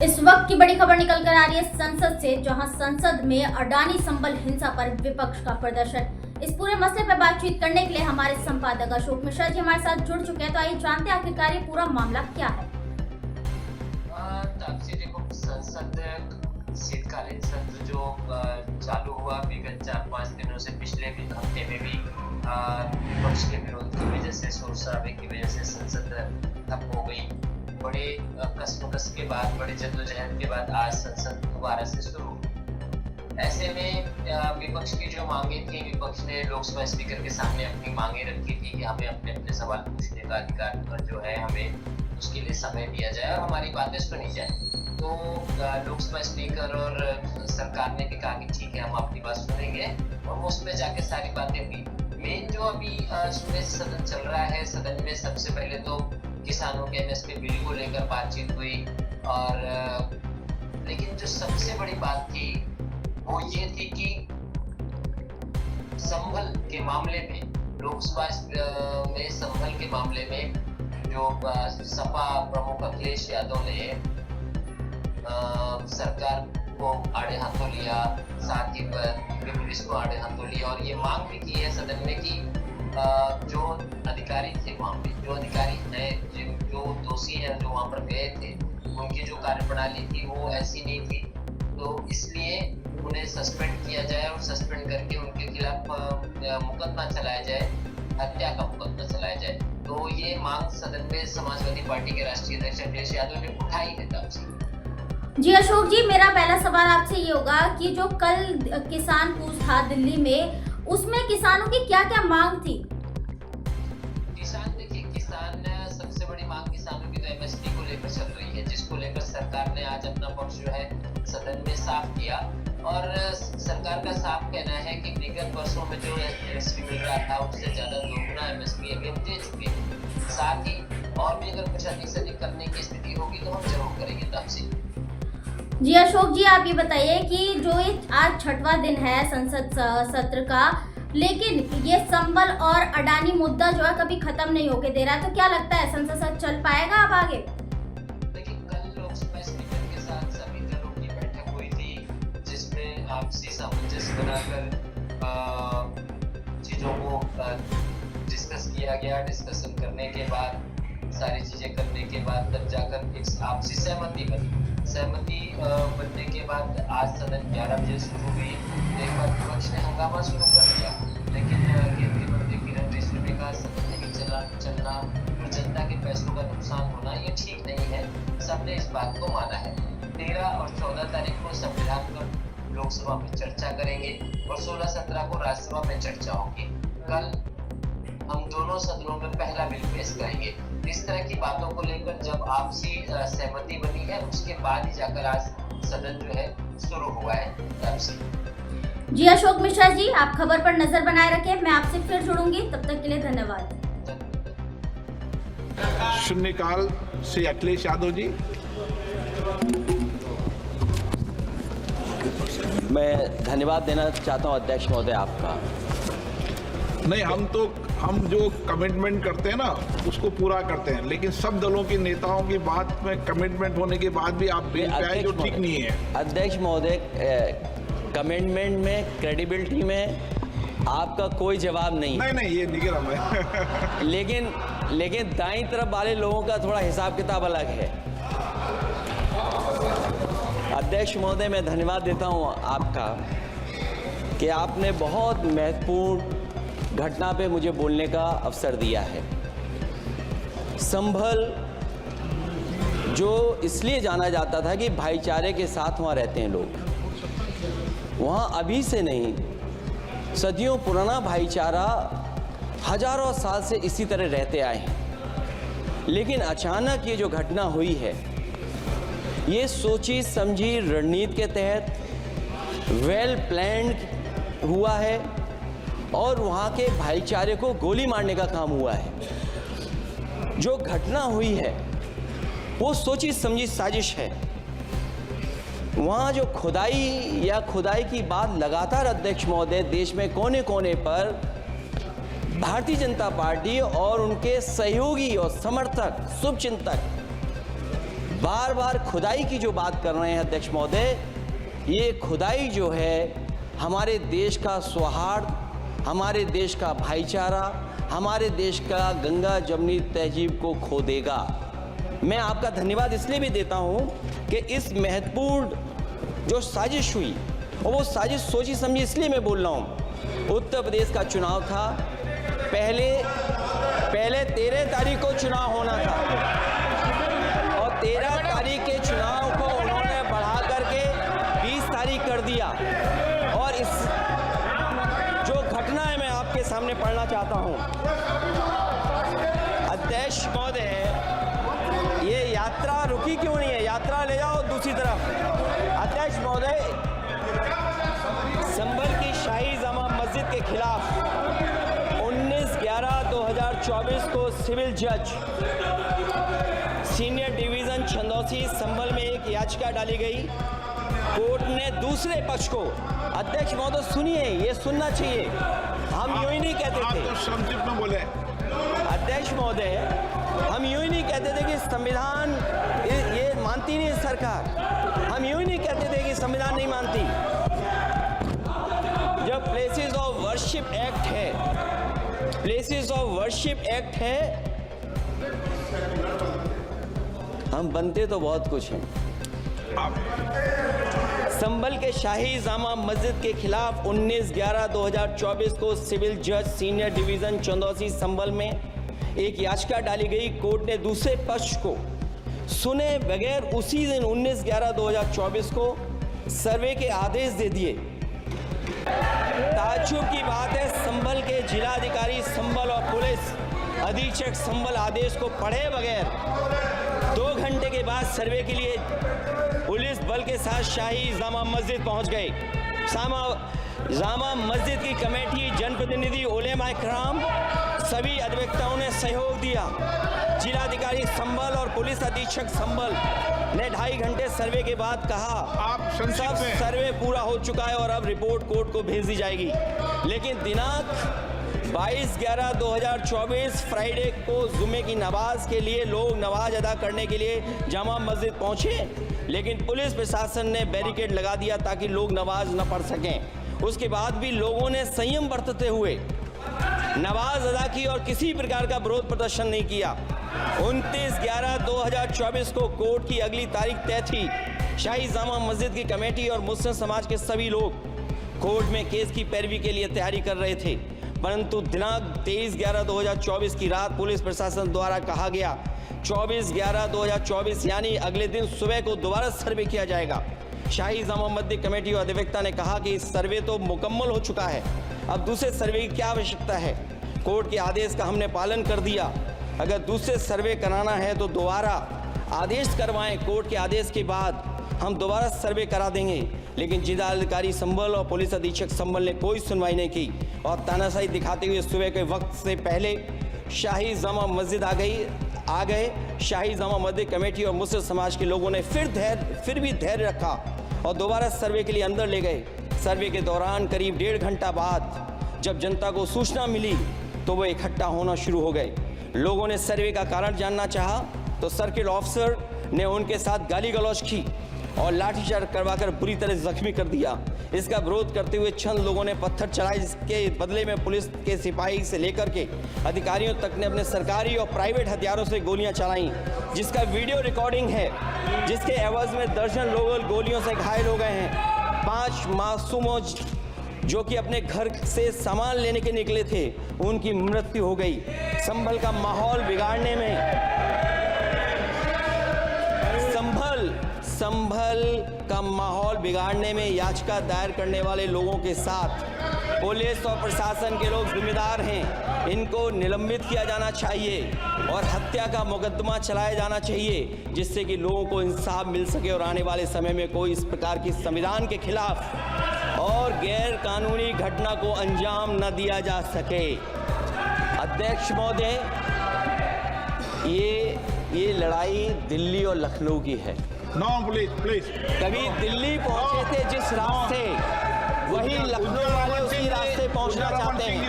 इस वक्त की बड़ी खबर निकल कर आ रही है संसद से, जहां संसद में अडानी संबल हिंसा पर विपक्ष का प्रदर्शन। इस पूरे मसले पर बातचीत करने के लिए हमारे संपादक अशोक मिश्रा जी हमारे साथ जुड़ चुके हैं। तो आइए जानते हैं आखिरकार ये पूरा मामला क्या है। देखो, संसद शीतकालीन सत्र जो चालू हुआ विगत 4-5 दिनों से, पिछले हफ्ते में भी विपक्ष के विरोध की वजह से, शोर शराबे की वजह से संसद ठप हो गई। बड़े कसमकस के बाद, बड़े जद्दोजहद के बाद आज संसद दोबारा से शुरू। ऐसे में विपक्ष की जो मांगे थी, विपक्ष ने लोकसभा स्पीकर के सामने अपनी मांगे रखी थी कि हमें अपने अपने सवाल पूछने का अधिकार जो है, हमें उसके लिए समय दिया जाए और हमारी बातें सुनी जाए। तो लोकसभा स्पीकर और सरकार ने भी कहा कि ठीक है, हम अपनी बात सुनेंगे, और उस पर जाके सारी बातें हुई। मेन जो अभी सुबह सदन चल रहा है, सदन में सबसे पहले तो किसानों के एमएसपी बिल को लेकर बातचीत हुई, और लेकिन जो सबसे बड़ी बात थी वो ये थी कि संभल के मामले में, लोकसभा में संभल के मामले में जो सपा प्रमुख अखिलेश यादव ने सरकार को आड़े हाथों लिया, साथ ही पुलिस को आड़े हाथों लिया, और ये मांग भी की है सदन में कि जो अधिकारी थे वहाँ पे, जो अधिकारी हैं, जो दोषी हैं, जो वहाँ पर गए थे, उनकी जो कार्यप्रणाली थी वो ऐसी नहीं थी, तो इसलिए उन्हें सस्पेंड किया जाए और सस्पेंड करके उनके खिलाफ मुकदमा चलाया जाए, हत्या का मुकदमा चलाया जाए। तो ये मांग सदन में समाजवादी पार्टी के राष्ट्रीय अध्यक्ष अखिलेश यादव ने उठाई है तब से। जी अशोक जी, मेरा पहला सवाल आपसे ये होगा कि जो कल किसान कूच था दिल्ली में, उसमें किसानों की क्या क्या मांग थी? किसान सबसे बड़ी मांग किसानों की तो एमएसपी को लेकर चल रही है, जिसको लेकर सरकार ने आज अपना पक्ष जो है सदन में साफ किया, और सरकार का साफ कहना है कि विगत वर्षों में जो एमएसपी मिल रहा था उससे ज्यादा दोगुना एमएसपी अभी हम दे चुके हैं। साथ ही और भी अगर कुछ अधिक से अधिक करने की स्थिति होगी तो हम जरूर करेंगे तब से। जी अशोक जी, आप ये बताइए कि जो आज 6वां दिन है संसद सत्र का, लेकिन ये संबल और अडानी मुद्दा जो है कभी खत्म नहीं होके दे रहा है, तो क्या लगता है संसद सत्र चल पाएगा अब आगे? देखिए, कल लोकसभा स्पीकर के साथ सभी दलों की बैठक हुई थी, जिसमें आपसी सामंजस्य बनाकर चीजों को डिस्कस किया गया। डिस्कशन करने के बाद, सारी चीजें करने के बाद तब जाकर एक आपसी सहमति बनी। सहमति बनने के बाद आज सदन 11 बजे शुरू हुई। एक बार विपक्ष ने हंगामा शुरू कर दिया, लेकिन केंद्रीय मंत्री किरण रिजिजू ने कहा सदन नहीं चलना और जनता के पैसों का नुकसान होना ये ठीक नहीं है। सबने इस बात को माना है। 13 और 14 तारीख को संविधान पर लोकसभा में चर्चा करेंगे और 16-17 को राज्यसभा में चर्चा होगी। कल हम दोनों सदनों में पहला बिल पेश करेंगे। इस तरह की बातों को लेकर जब आपसी सहमति बनी है, उसके बाद ही जाकर आज सदन जो है शुरू हुआ है तब से। जी अशोक मिश्रा जी, आप खबर पर नजर बनाए रखें, मैं आपसे फिर जुड़ूंगी, तब तक के लिए धन्यवाद। शून्यकाल से अखिलेश यादव जी। मैं धन्यवाद देना चाहता हूं अध्यक्ष महोदय आपका। नहीं, हम जो कमिटमेंट करते हैं ना उसको पूरा करते हैं, लेकिन सब दलों के नेताओं की बात में कमिटमेंट होने के बाद भी आप बिल पे आए जो ठीक नहीं है। अध्यक्ष महोदय, कमिटमेंट में, क्रेडिबिलिटी में आपका कोई जवाब नहीं। नहीं, ये निगरान है। लेकिन दाईं तरफ वाले लोगों का थोड़ा हिसाब किताब अलग है। अध्यक्ष महोदय, मैं धन्यवाद देता हूं आपका कि आपने बहुत महत्वपूर्ण घटना पे मुझे बोलने का अवसर दिया है। संभल जो इसलिए जाना जाता था कि भाईचारे के साथ वहाँ रहते हैं लोग, वहाँ अभी से नहीं, सदियों पुराना भाईचारा हजारों साल से इसी तरह रहते आए हैं। लेकिन अचानक ये जो घटना हुई है, ये सोची समझी रणनीति के तहत वेल प्लान्ड हुआ है, और वहाँ के भाईचारे को गोली मारने का काम हुआ है। जो घटना हुई है वो सोची समझी साजिश है। वहाँ जो खुदाई की बात लगातार अध्यक्ष महोदय देश में कोने कोने पर भारतीय जनता पार्टी और उनके सहयोगी और समर्थक, शुभचिंतक बार बार खुदाई की जो बात कर रहे हैं अध्यक्ष महोदय, ये खुदाई जो है हमारे देश का सौहार्द, हमारे देश का भाईचारा, हमारे देश का गंगा जमनी तहजीब को खो देगा। मैं आपका धन्यवाद इसलिए भी देता हूं कि इस महत्वपूर्ण जो साजिश हुई, और वो साजिश सोची समझी इसलिए मैं बोल रहा हूं। उत्तर प्रदेश का चुनाव था, पहले 13 तारीख को चुनाव होना था और 13 तारीख के चुनाव को उन्होंने बढ़ा करके 20 तारीख कर दिया। और इस जो घटना है मैं आपके सामने पढ़ना चाहता हूं। अध्यक्ष महोदय, ये यात्रा रुकी क्यों नहीं है? यात्रा ले जाओ दूसरी तरफ। अध्यक्ष महोदय, संभल की शाही जामा मस्जिद के खिलाफ 19/11/2024 को सिविल जज सीनियर डिवीजन छंदौसी संभल में एक याचिका डाली गई। कोर्ट ने दूसरे पक्ष को, अध्यक्ष महोदय सुनिए, ये सुनना चाहिए, हम यूं ही नहीं कहते आप थे। तो संक्षिप्त में बोले। अध्यक्ष महोदय, हम यूं ही नहीं कहते थे कि संविधान ये मानती नहीं सरकार। हम यूं ही नहीं कहते थे कि संविधान नहीं मानती। जब प्लेसेस ऑफ वर्शिप एक्ट है, प्लेसेस ऑफ वर्शिप एक्ट है, हम बनते तो बहुत कुछ हैं। संभल के शाही जामा मस्जिद के खिलाफ 19/11/2024 को सिविल जज सीनियर डिवीजन चंदौसी संभल में एक याचिका डाली गई। कोर्ट ने दूसरे पक्ष को सुने बगैर उसी दिन 19/11/2024 को सर्वे के आदेश दे दिए। ताज्जुब की बात है, संभल के जिलाधिकारी संभल और पुलिस अधीक्षक संभल आदेश को पढ़े बगैर 2 घंटे के बाद सर्वे के लिए पुलिस बल के साथ शाही जामा मस्जिद पहुंच गए। जामा मस्जिद की कमेटी, जनप्रतिनिधि, उलेमा इकराम, सभी अधिवक्ताओं ने सहयोग दिया। जिलाधिकारी संभल और पुलिस अधीक्षक संभल ने 2.5 घंटे सर्वे के बाद कहा सब सर्वे पूरा हो चुका है और अब रिपोर्ट कोर्ट को भेज दी जाएगी। लेकिन दिनांक 22/11/2024 फ्राइडे को जुमे की नमाज के लिए लोग नमाज अदा करने के लिए जामा मस्जिद पहुंचे, लेकिन पुलिस प्रशासन ने बैरिकेड लगा दिया ताकि लोग नमाज न पढ़ सकें। उसके बाद भी लोगों ने संयम बरतते हुए नमाज अदा की और किसी प्रकार का विरोध प्रदर्शन नहीं किया। 29/11/2024 को कोर्ट की अगली तारीख तय थी। शाही जामा मस्जिद की कमेटी और मुस्लिम समाज के सभी लोग कोर्ट में केस की पैरवी के लिए तैयारी कर रहे थे, परंतु दिनांक 23/11/2024 की रात पुलिस प्रशासन द्वारा कहा गया 24/11/2024 यानी अगले दिन सुबह को दोबारा सर्वे किया जाएगा। शाही जामा मस्जिद कमेटी और अधिवक्ता ने कहा कि इस सर्वे तो मुकम्मल हो चुका है, अब दूसरे सर्वे की क्या आवश्यकता है? कोर्ट के आदेश का हमने पालन कर दिया। अगर दूसरे सर्वे कराना है तो दोबारा आदेश करवाएं। कोर्ट के आदेश के बाद हम दोबारा सर्वे करा देंगे। लेकिन जिलाधिकारी संभल और पुलिस अधीक्षक संभल ने कोई सुनवाई नहीं की और तानाशाही दिखाते हुए सुबह के वक्त से पहले शाही जामा मस्जिद आ गए। शाही जामा मस्जिद कमेटी और मुस्लिम समाज के लोगों ने फिर भी धैर्य रखा और दोबारा सर्वे के लिए अंदर ले गए। सर्वे के दौरान करीब 1.5 घंटा बाद जब जनता को सूचना मिली तो वो इकट्ठा होना शुरू हो गए। लोगों ने सर्वे का कारण जानना चाहा तो सर्किल ऑफिसर ने उनके साथ गाली गलौज की और लाठीचार्ज करवाकर बुरी तरह जख्मी कर दिया। इसका विरोध करते हुए चंद लोगों ने पत्थर चलाए, जिसके बदले में पुलिस के सिपाही से लेकर के अधिकारियों तक ने अपने सरकारी और प्राइवेट हथियारों से गोलियां चलाईं, जिसका वीडियो रिकॉर्डिंग है, जिसके एवज में दर्जन लोग गोलियों से घायल हो गए हैं। 5 मासूमों जो कि अपने घर से सामान लेने के निकले थे, उनकी मृत्यु हो गई। संभल का माहौल बिगाड़ने में संभल का माहौल बिगाड़ने में याचिका दायर करने वाले लोगों के साथ पुलिस और प्रशासन के लोग जिम्मेदार हैं। इनको निलंबित किया जाना चाहिए और हत्या का मुकदमा चलाया जाना चाहिए, जिससे कि लोगों को इंसाफ मिल सके और आने वाले समय में कोई इस प्रकार की संविधान के खिलाफ और गैर कानूनी घटना को अंजाम न दिया जा सके। अध्यक्ष महोदय, ये लड़ाई दिल्ली और लखनऊ की है। No please. कभी दिल्ली पहुंचे थे जिस रास्ते, वही लखनऊ वाले उसी रास्ते पहुंचना चाहते हैं।